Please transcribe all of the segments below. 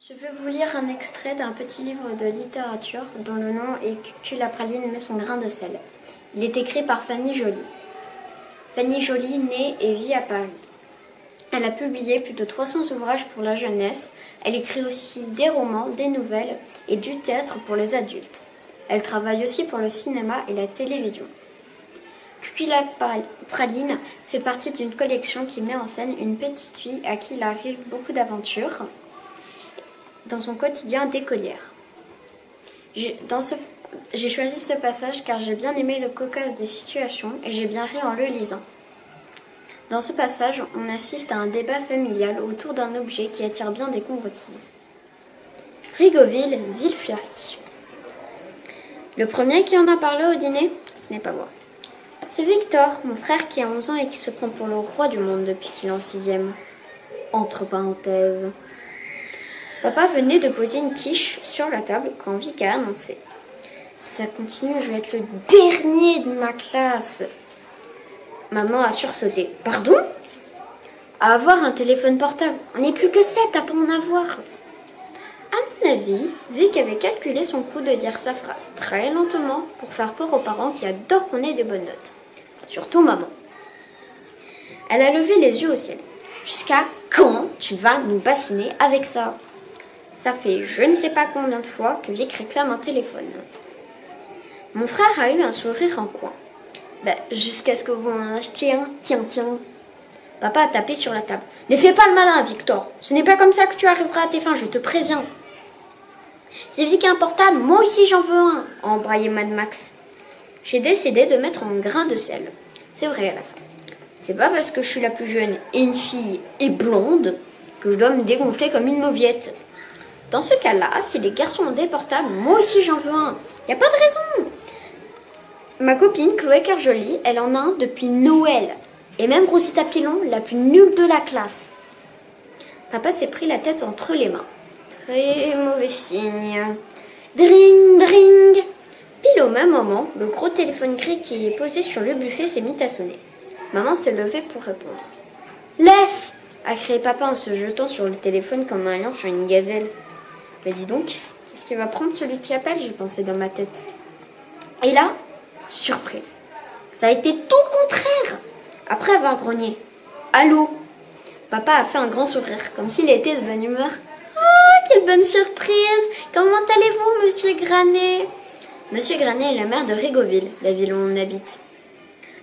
Je vais vous lire un extrait d'un petit livre de littérature dont le nom est Que la praline met son grain de sel. Il est écrit par Fanny Joly. Fanny Joly naît et vit à Paris. Elle a publié plus de 300 ouvrages pour la jeunesse. Elle écrit aussi des romans, des nouvelles et du théâtre pour les adultes. Elle travaille aussi pour le cinéma et la télévision. Que la praline fait partie d'une collection qui met en scène une petite fille à qui il arrive beaucoup d'aventures dans son quotidien d'écolière. J'ai choisi ce passage car j'ai bien aimé le cocasse des situations et j'ai bien ri en le lisant. Dans ce passage, on assiste à un débat familial autour d'un objet qui attire bien des convoitises. Rigauville, ville fleurie. Le premier qui en a parlé au dîner, ce n'est pas moi. C'est Victor, mon frère qui a 11 ans et qui se prend pour le roi du monde depuis qu'il est en 6e. Entre parenthèses. Papa venait de poser une quiche sur la table quand Vic a annoncé. Si ça continue, je vais être le dernier de ma classe. Maman a sursauté. Pardon ? À avoir un téléphone portable. On n'est plus que 7 à pas en avoir. À mon avis, Vic avait calculé son coup de dire sa phrase très lentement pour faire peur aux parents qui adorent qu'on ait des bonnes notes. Surtout maman. Elle a levé les yeux au ciel. Jusqu'à quand tu vas nous bassiner avec ça ? Ça fait je ne sais pas combien de fois que Vic réclame un téléphone. Mon frère a eu un sourire en coin. Jusqu'à ce que vous en achetiez un. Tiens. Papa a tapé sur la table. Ne fais pas le malin, Victor. Ce n'est pas comme ça que tu arriveras à tes fins, je te préviens. C'est Vic a un portable, moi aussi j'en veux un, a embraillé Mad Max. J'ai décidé de mettre un grain de sel. C'est vrai à la fin. C'est pas parce que je suis la plus jeune et une fille et blonde que je dois me dégonfler comme une mauviette. Dans ce cas-là, si les garçons ont des portables, moi aussi j'en veux un. Y a pas de raison. Ma copine Chloé Kerjoli, elle en a un depuis Noël. Et même Rosita Pilon, la plus nulle de la classe. Papa s'est pris la tête entre les mains. Très mauvais signe. Dring, dring. Pile au même moment, le gros téléphone gris qui est posé sur le buffet s'est mis à sonner. Maman s'est levée pour répondre. Laisse, a crié papa en se jetant sur le téléphone comme un lion sur une gazelle. Mais dis donc, qu'est-ce qu'il va prendre celui qui appelle, j'ai pensé dans ma tête. Et là, surprise. Ça a été tout le contraire. Après avoir grogné. Allô ? Papa a fait un grand sourire, comme s'il était de bonne humeur. Ah, quelle bonne surprise ! Comment allez-vous, monsieur Granet ? Monsieur Granet est le maire de Rigauville, la ville où on habite.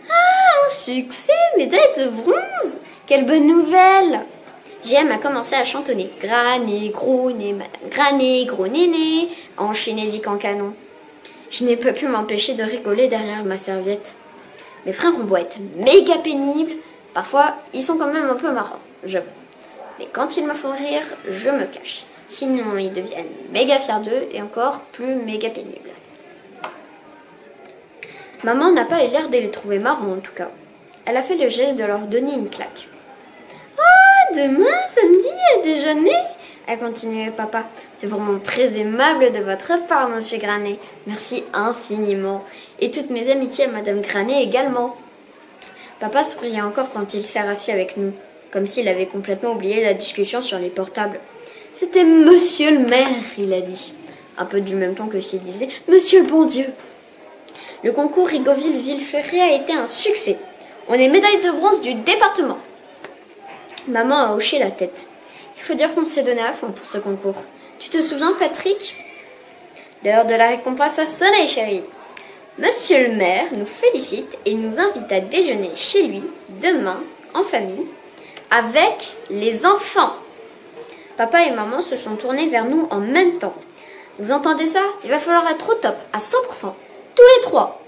Ah, un succès, médaille de bronze ! Quelle bonne nouvelle ! JM a commencé à chantonner. Granet, gros néné, enchaîné Vic en canon. Je n'ai pas pu m'empêcher de rigoler derrière ma serviette. Mes frères ont beau être méga pénibles, parfois ils sont quand même un peu marrants, j'avoue. Mais quand ils me font rire, je me cache. Sinon ils deviennent méga fiers d'eux et encore plus méga pénibles. Maman n'a pas eu l'air de les trouver marrants en tout cas. Elle a fait le geste de leur donner une claque. Ah, demain, samedi, à déjeuner ? A continué papa. C'est vraiment très aimable de votre part, monsieur Granet. Merci infiniment. Et toutes mes amitiés à madame Granet également. Papa souriait encore quand il s'est rassis avec nous, comme s'il avait complètement oublié la discussion sur les portables. C'était monsieur le maire, il a dit. Un peu du même ton que s'il disait monsieur le bon Dieu. Le concours Rigauville-Ville-Fleurie a été un succès. On est médaille de bronze du département. Maman a hoché la tête. Il faut dire qu'on s'est donné à fond pour ce concours. Tu te souviens, Patrick ? L'heure de la récompense a sonné, chérie. Monsieur le maire nous félicite et nous invite à déjeuner chez lui, demain, en famille, avec les enfants. Papa et maman se sont tournés vers nous en même temps. Vous entendez ça ? Il va falloir être au top, à 100%, tous les trois.